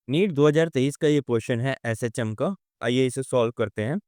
NEET 2023 का ये question है एसएचएम का। आइए इसे सॉल्व करते हैं।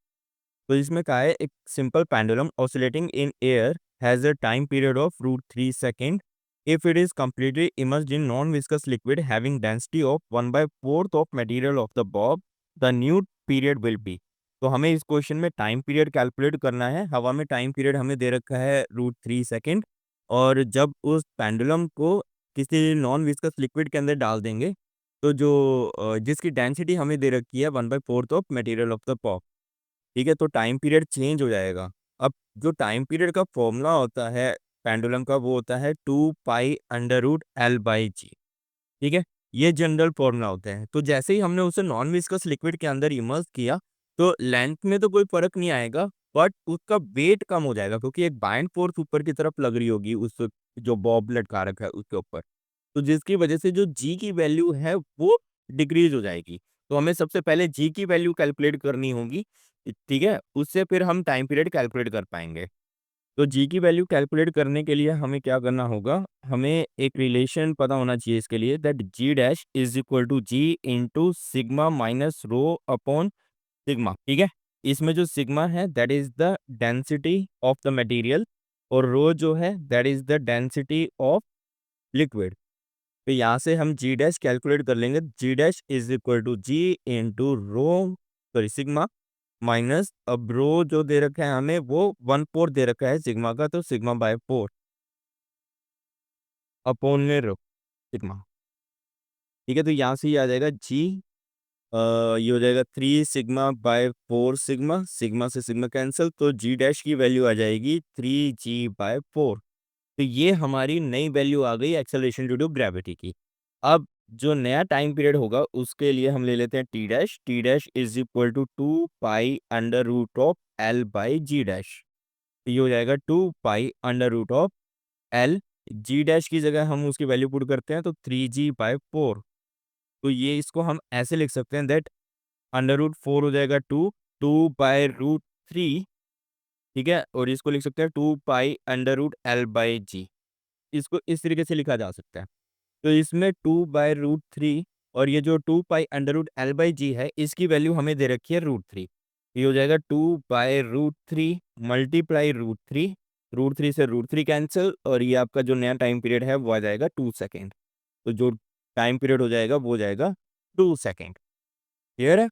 तो इसमें कहा है एक simple pendulum oscillating in air has a time period of √3 second if it is completely immersed in non-viscous liquid having density of 1/4 of material of the bob, the new period will be। तो हमें इस question में time period calculate करना है। हवा में time period हमें दे रखा है √3 सेकेंड, और जब उस पेंडुलम को किसी नॉन विस्कस लिक्विड के अंदर डाल देंगे तो जो जिसकी डेंसिटी हमें दे रखी है 1/4 of material of the pop, ठीक है, तो टाइम पीरियड चेंज हो जाएगा। अब जो टाइम पीरियड का फॉर्मूला होता है पेंडुलम का, वो होता है 2π√L/g। ठीक है, ये जनरल फॉर्मूला होते हैं। तो जैसे ही हमने उसे नॉन विस्कस लिक्विड के अंदर इमर्स किया तो लेंथ में तो कोई फर्क नहीं आएगा, बट उसका वेट कम हो जाएगा क्योंकि एक बाइंड फोर्स ऊपर की तरफ लग रही होगी उस जो बॉब लटका रखा है उसके ऊपर। तो जिसकी वजह से जो जी की वैल्यू है वो डिक्रीज हो जाएगी। तो हमें सबसे पहले जी की वैल्यू कैलकुलेट करनी होगी, ठीक है, उससे फिर हम टाइम पीरियड कैलकुलेट कर पाएंगे। तो जी की वैल्यू कैलकुलेट करने के लिए हमें क्या करना होगा, हमें एक रिलेशन पता होना चाहिए इसके लिए, that G dash is equal to G into sigma minus rho upon sigma. ठीक है, इसमें जो सिग्मा है that is the density of the material, और रो जो है that is the density of liquid. तो यहाँ से हम जी डैश कैलकुलेट कर लेंगे। G dash is equal to G into rho, sorry sigma, minus अब रो जो दे रखा है हमें वो 1/4 दे रखा है सिग्मा का, तो सिग्मा बाय 4 अपॉन में रो सिग्मा। ठीक है, तो यहाँ से ये आ जाएगा जी, ये हो जाएगा 3 सिग्मा बाय 4 सिग्मा, सिग्मा से सिग्मा कैंसिल, तो जी डैश की वैल्यू आ जाएगी 3g/4। तो ये हमारी नई वैल्यू आ गई एक्सेलरेशन ड्यू टू ग्रेविटी की। अब जो नया टाइम पीरियड होगा उसके लिए हम ले लेते हैं T dash. T dash is equal to 2π√L/g dash. ये हो जाएगा 2π√L। जी डैश की जगह हम उसकी वैल्यू पुट करते हैं तो 3g/4। तो ये इसको हम ऐसे लिख सकते हैं दैट √4 हो जाएगा 2 ठीक है, और इसको लिख सकते हैं 2π√L/g। इसको इस तरीके से लिखा जा सकता है। तो इसमें 2/√3 और ये जो 2π√L/g है इसकी वैल्यू हमें दे रखी है √3। ये हो जाएगा 2/√3 मल्टीप्लाई √3, √3 से √3 कैंसिल, और ये आपका जो नया टाइम पीरियड है वो आ जाएगा 2 सेकेंड। तो जो टाइम पीरियड हो जाएगा वो हो जाएगा 2 सेकेंड। क्लियर है?